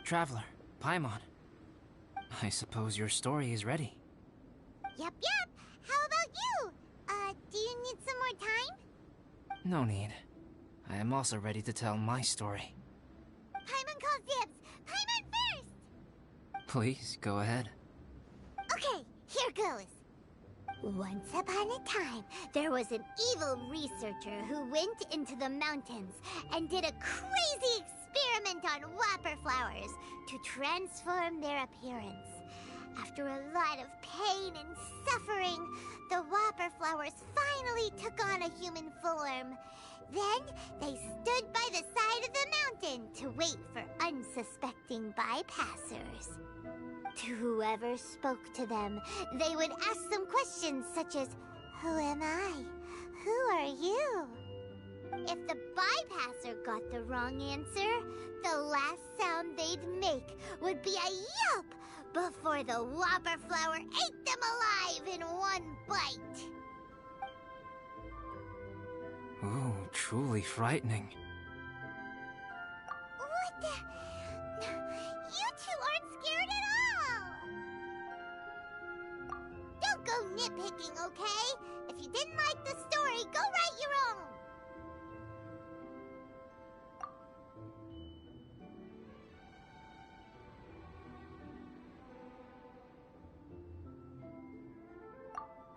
traveler, Paimon. I suppose your story is ready. Yep. How about you? Do you need some more time? No need. I am also ready to tell my story. Paimon calls dibs. Paimon first! Please, go ahead. Okay, here goes. Once upon a time, there was an evil researcher who went into the mountains and did a crazy experiment on whopper flowers to transform their appearance. After a lot of pain and suffering, the whopper flowers finally took on a human form. Then they stood by the side of the mountain to wait for unsuspecting bypassers. To whoever spoke to them, they would ask them questions such as, "Who am I? Who are you?" If the bypasser got the wrong answer, the last sound they'd make would be a yelp before the whopper flower ate them alive in one bite. Ooh, truly frightening. What the? You two aren't scared at all! Don't go nitpicking, okay? If you didn't like the story, go write your own!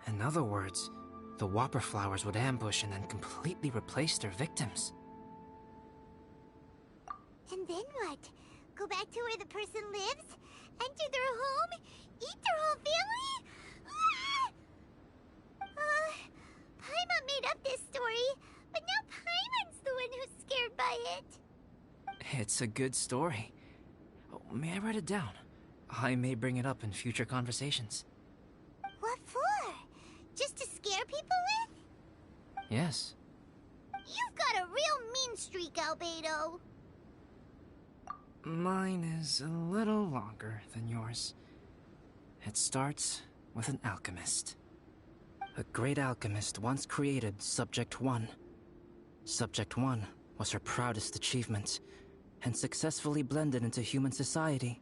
In other words, the whopper flowers would ambush and then completely replace their victims. And then what? Go back to where the person lives? Enter their home? Eat their whole family? Paimon made up this story, but now Paimon's the one who's scared by it. It's a good story. Oh, may I write it down? I may bring it up in future conversations. What for? Just to scare people with? Yes. You've got a real mean streak, Albedo. Mine is a little longer than yours. It starts with an alchemist. A great alchemist once created Subject 1. Subject 1 was her proudest achievement, and successfully blended into human society.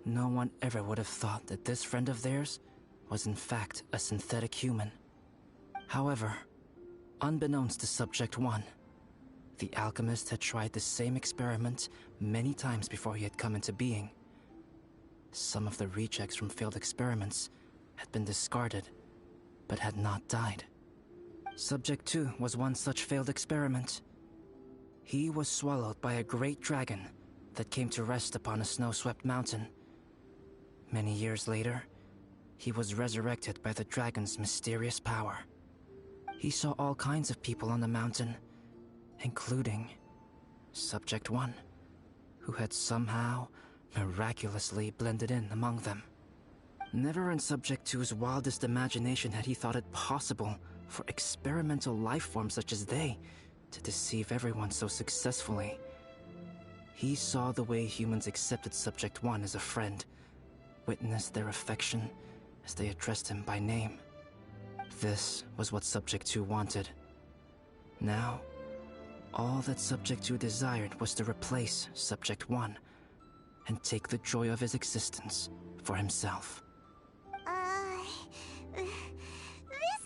No one ever would have thought that this friend of theirs was in fact a synthetic human. However, unbeknownst to Subject 1, the alchemist had tried the same experiment many times before he had come into being. Some of the rejects from failed experiments had been discarded, but had not died. Subject 2 was one such failed experiment. He was swallowed by a great dragon that came to rest upon a snow-swept mountain. Many years later, he was resurrected by the dragon's mysterious power. He saw all kinds of people on the mountain, including Subject 1, who had somehow miraculously blended in among them. Never in Subject 2's wildest imagination had he thought it possible for experimental life forms such as they to deceive everyone so successfully. He saw the way humans accepted Subject 1 as a friend, witnessed their affection as they addressed him by name. This was what Subject 2 wanted. Now, all that Subject 2 desired was to replace Subject 1 and take the joy of his existence for himself. This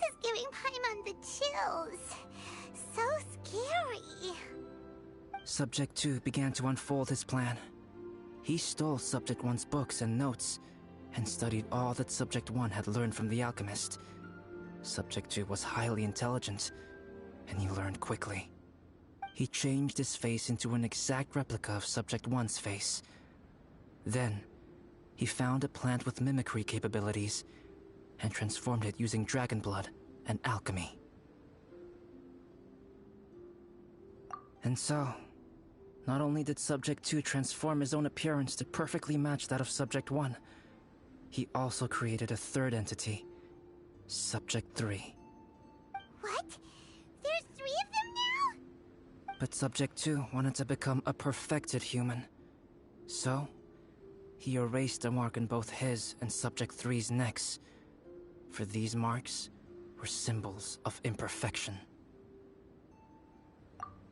is giving Paimon the chills. So scary. Subject 2 began to unfold his plan. He stole Subject 1's books and notes, and studied all that Subject 1 had learned from the alchemist. Subject 2 was highly intelligent, and he learned quickly. He changed his face into an exact replica of Subject 1's face. Then, he found a plant with mimicry capabilities, and transformed it using dragon blood and alchemy. And so, not only did Subject 2 transform his own appearance to perfectly match that of Subject 1, he also created a third entity, Subject 3. What? There's 3 of them now? But Subject 2 wanted to become a perfected human. So, he erased a mark on both his and Subject 3's necks. For these marks were symbols of imperfection.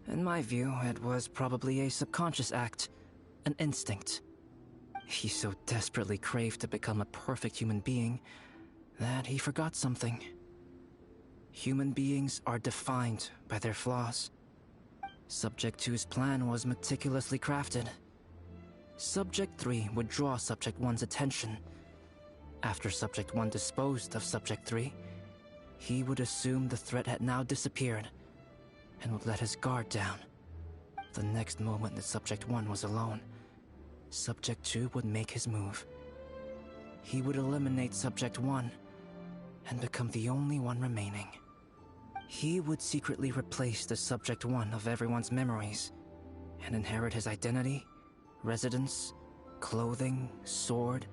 In my view, it was probably a subconscious act, an instinct. He so desperately craved to become a perfect human being that he forgot something. Human beings are defined by their flaws. Subject 2's plan was meticulously crafted. Subject 3 would draw Subject 1's attention. After Subject 1 disposed of Subject 3, he would assume the threat had now disappeared and would let his guard down. The next moment that Subject 1 was alone, Subject 2 would make his move. He would eliminate Subject 1 and become the only one remaining. He would secretly replace the Subject 1 of everyone's memories and inherit his identity, residence, clothing, sword,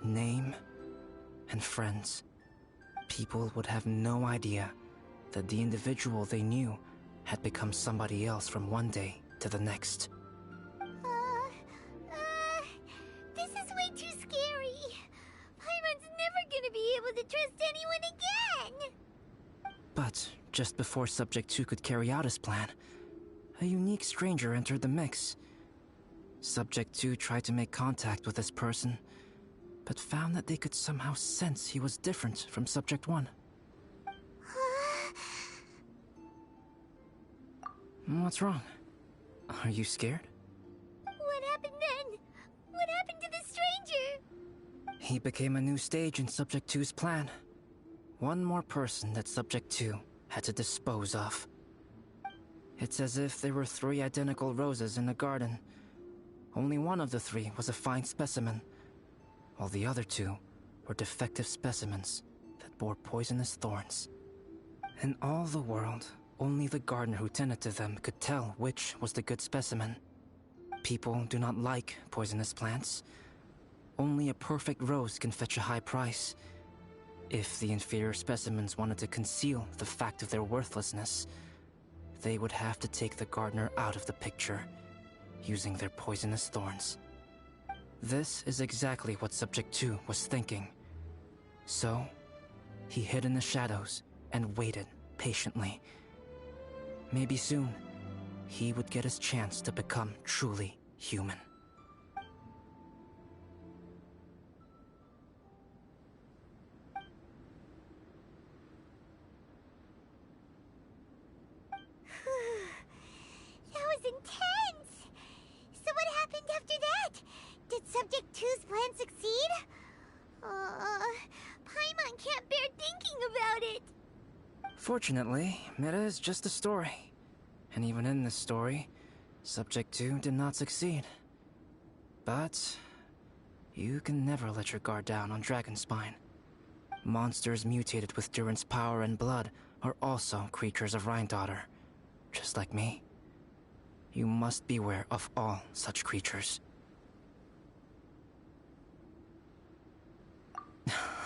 name, and friends. People would have no idea that the individual they knew had become somebody else from one day to the next. This is way too scary. Paimon's never gonna be able to trust anyone again. But just before Subject 2 could carry out his plan, a unique stranger entered the mix. Subject 2 tried to make contact with this person, but found that they could somehow sense he was different from Subject 1. What's wrong? Are you scared? What happened then? What happened to the stranger? He became a new stage in Subject 2's plan. One more person that Subject 2 had to dispose of. It's as if there were 3 identical roses in a garden. Only one of the 3 was a fine specimen, while the other 2 were defective specimens that bore poisonous thorns. In all the world, only the gardener who tended to them could tell which was the good specimen. People do not like poisonous plants. Only a perfect rose can fetch a high price. If the inferior specimens wanted to conceal the fact of their worthlessness, they would have to take the gardener out of the picture, using their poisonous thorns. This is exactly what Subject 2 was thinking. So, he hid in the shadows and waited patiently. Maybe soon, he would get his chance to become truly human. That was intense! So what happened after that? Did Subject 2's plan succeed? Paimon can't bear thinking about it. Fortunately, it is just a story. And even in this story, Subject 2 did not succeed. But you can never let your guard down on Dragonspine. Monsters mutated with Durin's power and blood are also creatures of Rhine-Daughter, just like me. You must beware of all such creatures.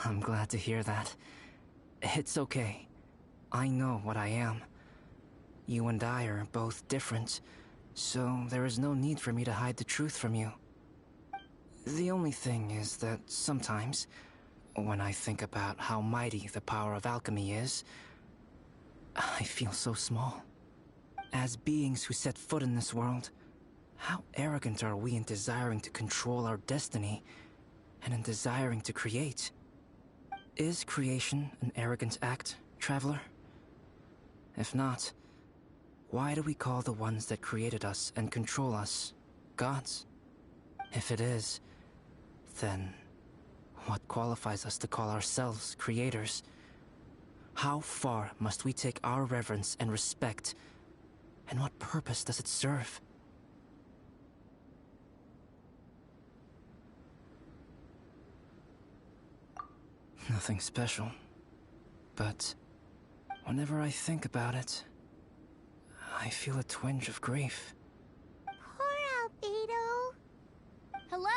I'm glad to hear that. It's okay. I know what I am. You and I are both different, so there is no need for me to hide the truth from you. The only thing is that sometimes, when I think about how mighty the power of alchemy is, I feel so small. As beings who set foot in this world, how arrogant are we in desiring to control our destiny, and in desiring to create? Is creation an arrogant act, Traveler? If not, why do we call the ones that created us and control us gods? If it is, then what qualifies us to call ourselves creators? How far must we take our reverence and respect, and what purpose does it serve? Nothing special, but whenever I think about it, I feel a twinge of grief. Poor Albedo. Hello?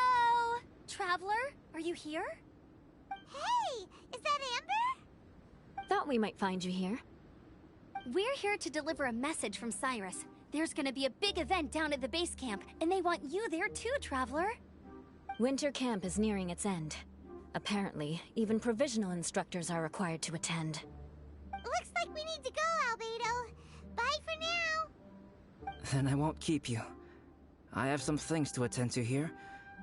Traveler, are you here? Hey, is that Amber? Thought we might find you here. We're here to deliver a message from Cyrus. There's gonna be a big event down at the base camp, and they want you there too, Traveler. Winter camp is nearing its end. Apparently, even provisional instructors are required to attend. Looks like we need to go, Albedo. Bye for now. Then I won't keep you. I have some things to attend to here,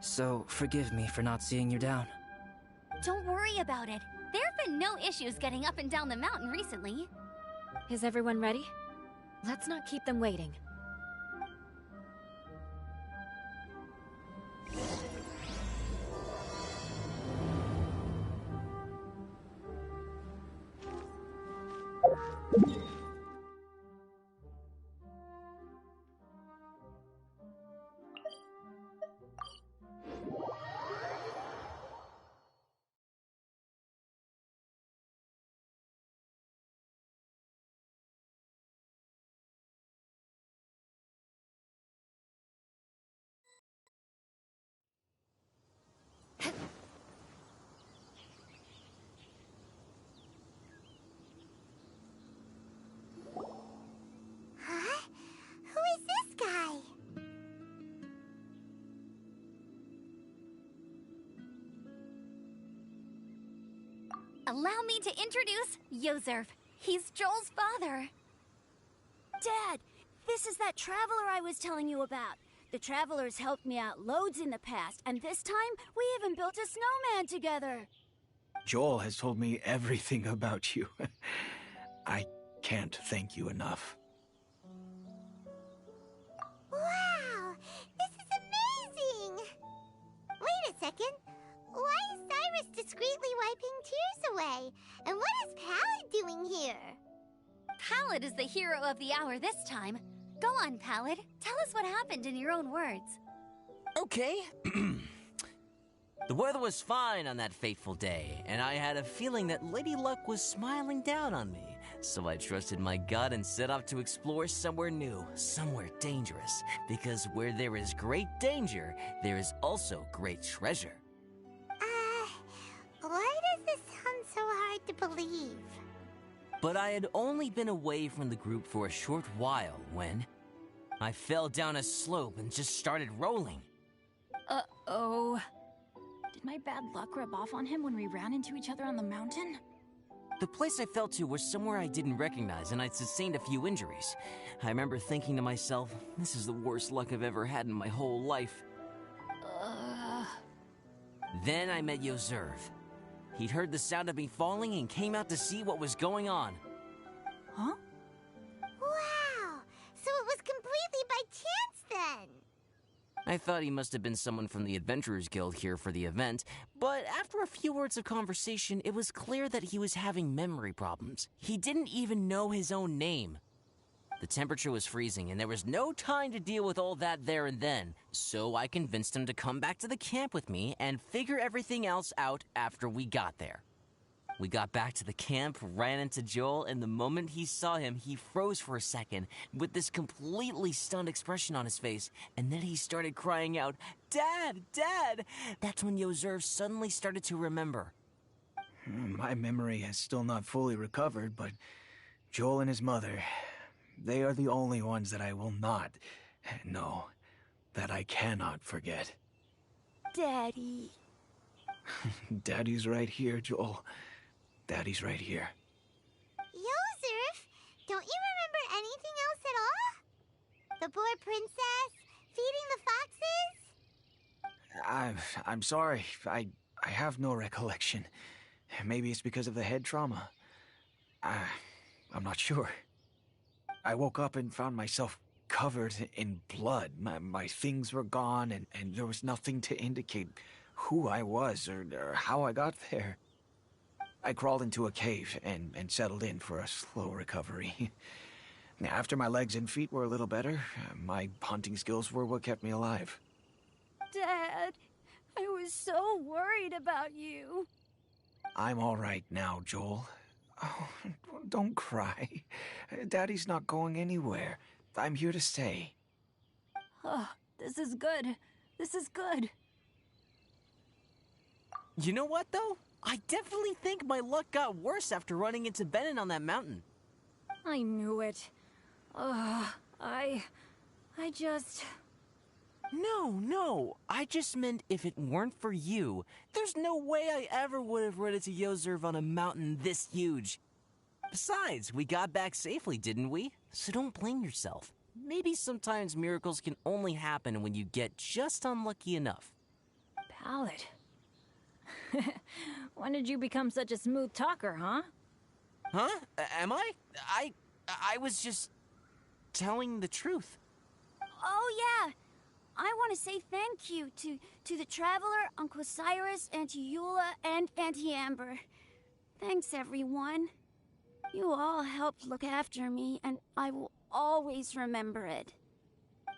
so forgive me for not seeing you down. Don't worry about it. There have been no issues getting up and down the mountain recently. Is everyone ready? Let's not keep them waiting. Huh? Who is this guy? Allow me to introduce Yozerv. He's Joel's father. Dad, this is that traveler I was telling you about. The traveler's helped me out loads in the past, and this time we even built a snowman together. Joel has told me everything about you. I can't thank you enough. Wow, this is amazing! Wait a second. Why is Cyrus discreetly wiping tears away? And what is Pallid doing here? Pallid is the hero of the hour this time. Go on, Pallid. Tell us what happened in your own words. Okay. The weather was fine on that fateful day, and I had a feeling that Lady Luck was smiling down on me. So I trusted my gut and set off to explore somewhere new, somewhere dangerous. Because where there is great danger, there is also great treasure. Why does this sound so hard to believe? But I had only been away from the group for a short while when I fell down a slope and just started rolling. Uh-oh. Did my bad luck rub off on him when we ran into each other on the mountain? The place I fell to was somewhere I didn't recognize, and I'd sustained a few injuries. I remember thinking to myself, this is the worst luck I've ever had in my whole life. Then I met Yozerv. He'd heard the sound of me falling and came out to see what was going on. Huh? Wow, so it was completely by chance then. I thought he must have been someone from the Adventurers Guild here for the event, but after a few words of conversation, it was clear that he was having memory problems. He didn't even know his own name. The temperature was freezing, and there was no time to deal with all that there and then, so I convinced him to come back to the camp with me and figure everything else out after we got there. We got back to the camp, ran into Joel, and the moment he saw him, he froze for a second with this completely stunned expression on his face, and then he started crying out, "Dad! Dad!" That's when Yozerv suddenly started to remember. My memory has still not fully recovered, but Joel and his mother, they are the only ones that I will not, no, that I cannot forget. Daddy. Daddy's right here, Joel. Daddy's right here. Yozerf, don't you remember anything else at all? The poor princess, feeding the foxes? I'm sorry. I have no recollection. Maybe it's because of the head trauma. I'm not sure. I woke up and found myself covered in blood. My things were gone, and there was nothing to indicate who I was or how I got there. I crawled into a cave and settled in for a slow recovery. After my legs and feet were a little better, my hunting skills were what kept me alive. Dad, I was so worried about you. I'm all right now, Joel. Oh, don't cry. Daddy's not going anywhere. I'm here to stay. Oh, this is good. This is good. You know what, though? I definitely think my luck got worse after running into Benin on that mountain. I knew it. I just... No. I just meant if it weren't for you, there's no way I ever would have run into Yozerv on a mountain this huge. Besides, we got back safely, didn't we? So don't blame yourself. maybe sometimes miracles can only happen when you get just unlucky enough. Ballad. When did you become such a smooth talker, huh? Huh? Am I? I was just telling the truth. Oh, yeah. I want to say thank you to the Traveler, Uncle Cyrus, Auntie Eula, and Auntie Amber. Thanks, everyone. You all helped look after me, and I will always remember it.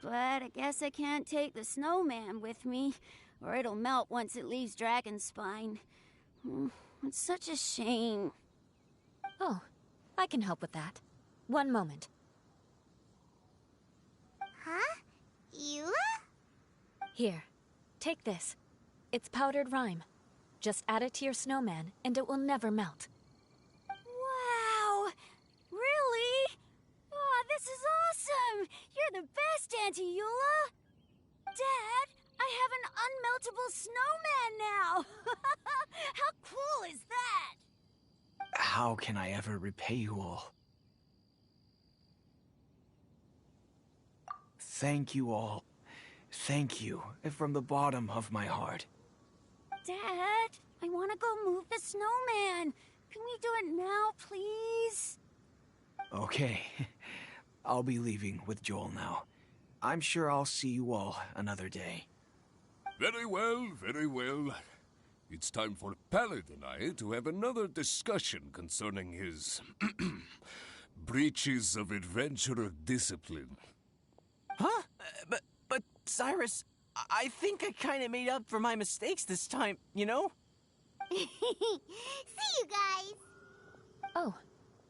But I guess I can't take the snowman with me, or it'll melt once it leaves Dragonspine. It's such a shame. Oh, I can help with that. One moment. Huh? Eula? Here, take this. It's powdered rime. Just add it to your snowman, and it will never melt. Wow! Really? Oh, this is awesome! You're the best, Auntie Eula! Dad, I have an unmeltable snowman now! How cool is that? How can I ever repay you all? Thank you all. Thank you from the bottom of my heart. Dad, I want to go move the snowman. Can we do it now, please? Okay. I'll be leaving with Joel now. I'm sure I'll see you all another day. Very well, very well. It's time for Pallid and I to have another discussion concerning his breaches of adventurer discipline. Huh? But Cyrus, I think I kind of made up for my mistakes this time, you know? See you guys! Oh,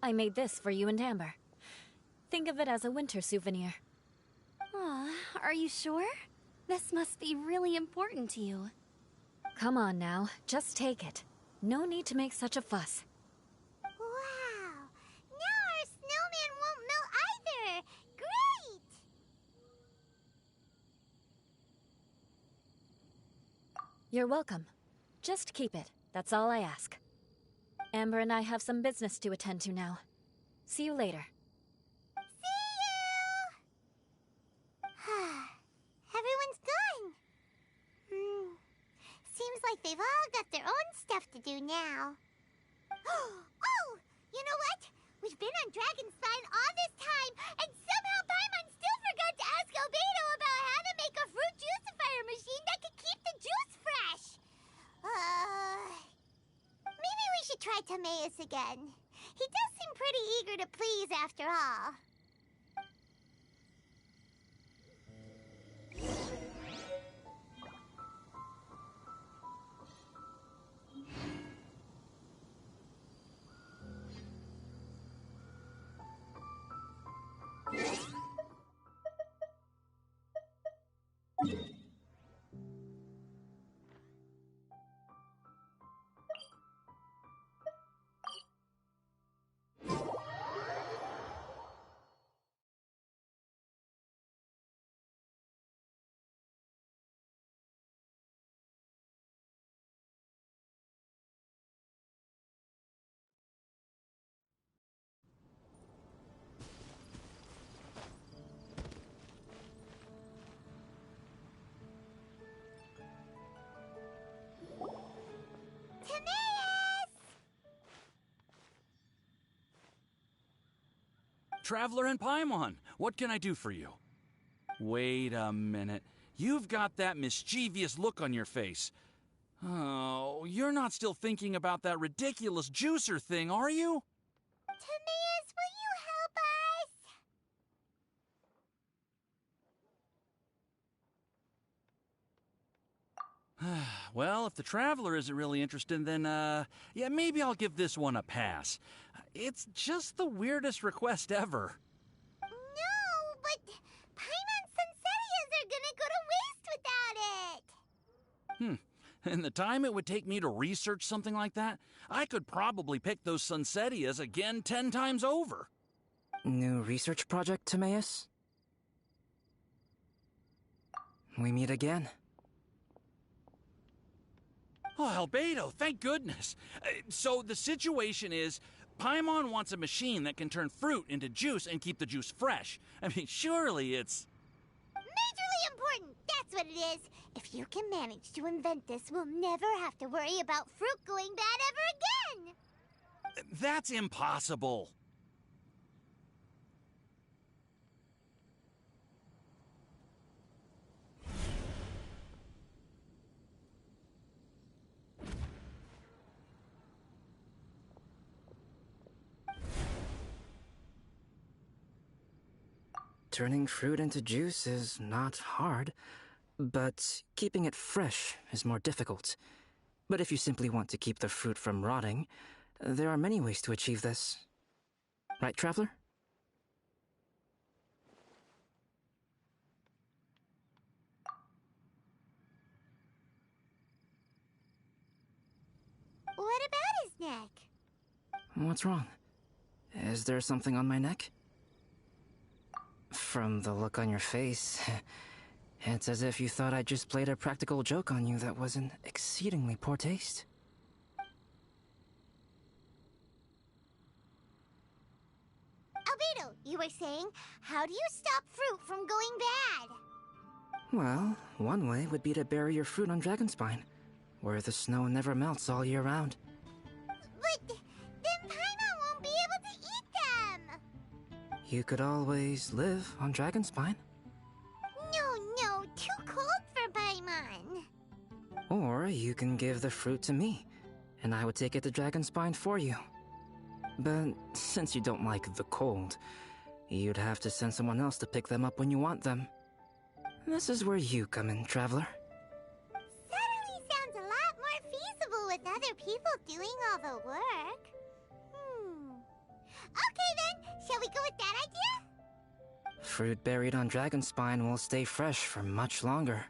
I made this for you and Amber. Think of it as a winter souvenir. Aw, are you sure? This must be really important to you. Come on now, just take it. No need to make such a fuss. Wow! Now our snowman won't melt either! Great! You're welcome. Just keep it. That's all I ask. Amber and I have some business to attend to now. See you later. Everyone's gone. Seems like they've all got their own stuff to do now. Oh! You know what? We've been on Dragonspine all this time, and somehow Paimon still forgot to ask Albedo about how to make a fruit juicifier machine that could keep the juice fresh. Maybe we should try Timaeus again. He does seem pretty eager to please after all. Traveler and Paimon, what can I do for you? Wait a minute. You've got that mischievous look on your face. Oh, you're not still thinking about that ridiculous juicer thing, are you? Timaeus, will you help us? Well, if the Traveler isn't really interested, then, yeah, maybe I'll give this one a pass. It's just the weirdest request ever. No, but Paimon's Sunsetias are gonna go to waste without it. In the time it would take me to research something like that, I could probably pick those Sunsetias again 10 times over. New research project, Timaeus? We meet again. Oh, Albedo, thank goodness. So the situation is, Paimon wants a machine that can turn fruit into juice and keep the juice fresh. I mean, surely it's... Majorly important, that's what it is. If you can manage to invent this, we'll never have to worry about fruit going bad ever again. That's impossible. Turning fruit into juice is not hard, but keeping it fresh is more difficult. But if you simply want to keep the fruit from rotting, there are many ways to achieve this. Right, Traveler? What about his neck? What's wrong? Is there something on my neck? From the look on your face, it's as if you thought I just played a practical joke on you that was in exceedingly poor taste. Albedo, you were saying, how do you stop fruit from going bad? Well, one way would be to bury your fruit on Dragonspine, where the snow never melts all year round. But then Paimon won't be able to eat them! You could always live on Dragonspine. No, too cold for Paimon. Or you can give the fruit to me, and I would take it to Dragonspine for you. But since you don't like the cold, you'd have to send someone else to pick them up when you want them. This is where you come in, Traveler. Suddenly sounds a lot more feasible with other people doing all the work. Okay then, shall we go with that idea? Fruit buried on Dragonspine will stay fresh for much longer.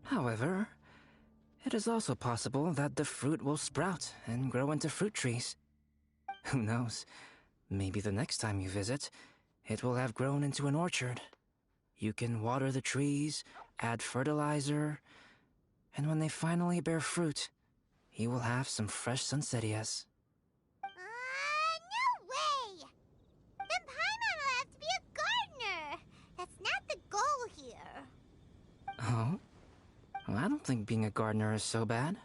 However, it is also possible that the fruit will sprout and grow into fruit trees. Who knows? Maybe the next time you visit, it will have grown into an orchard. You can water the trees, add fertilizer, and when they finally bear fruit, you will have some fresh sunsettias. No way! Then Paimon will have to be a gardener! That's not the goal here. Oh? Well, I don't think being a gardener is so bad.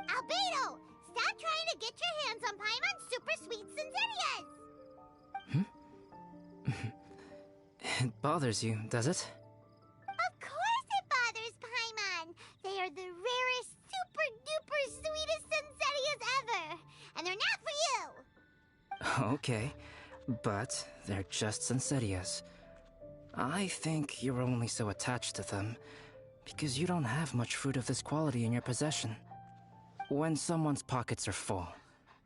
Albedo! Stop trying to get your hands on Paimon's super sweet Sensettias! It bothers you, does it? Of course it bothers Paimon! They are the rarest, super-duper sweetest Sensettias ever! And they're not for you! Okay, but they're just Sensettias. I think you're only so attached to them because you don't have much fruit of this quality in your possession. When someone's pockets are full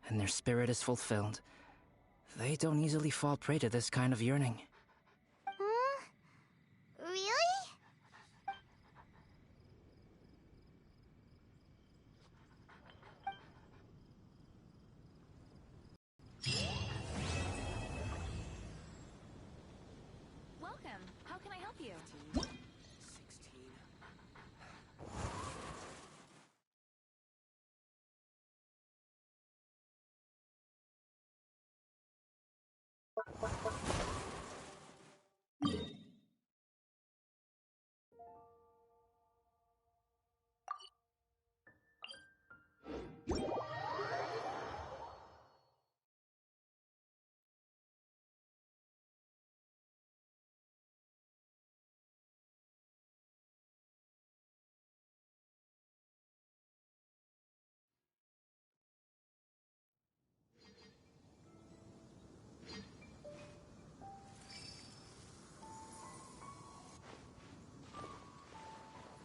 and their spirit is fulfilled, they don't easily fall prey to this kind of yearning. Really? Welcome. How can I help you? 16.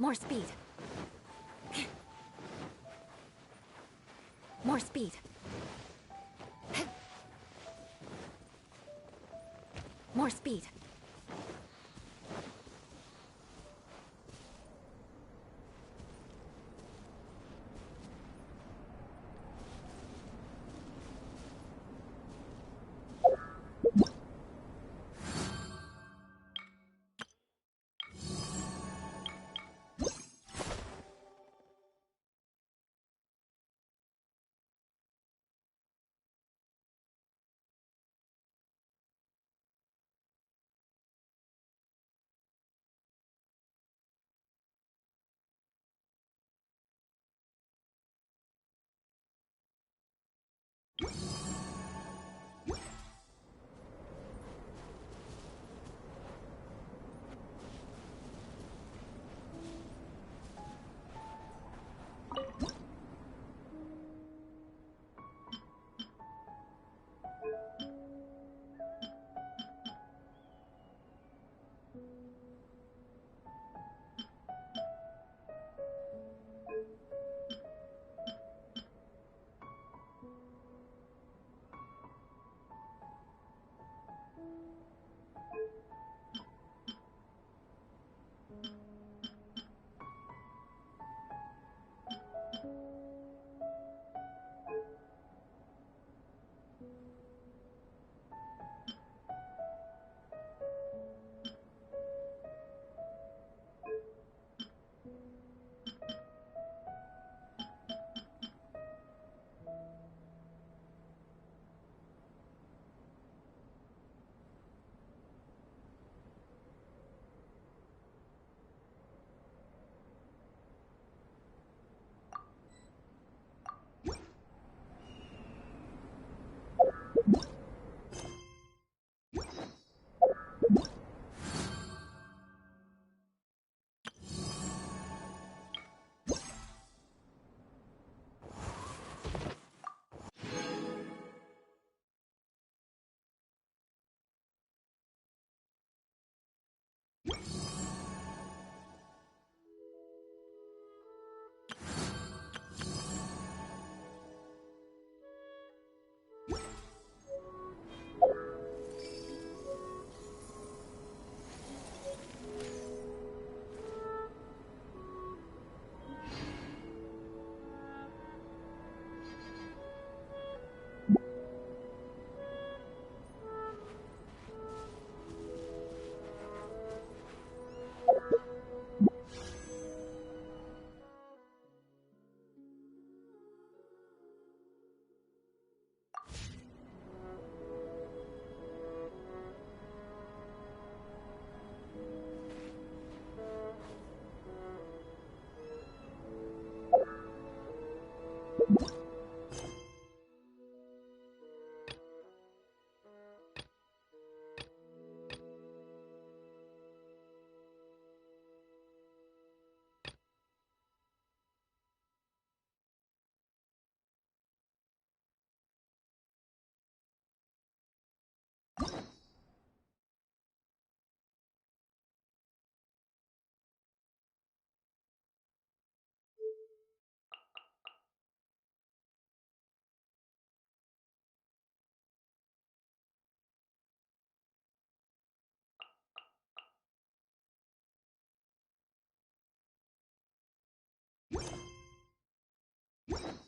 More speed. More speed. More speed. you.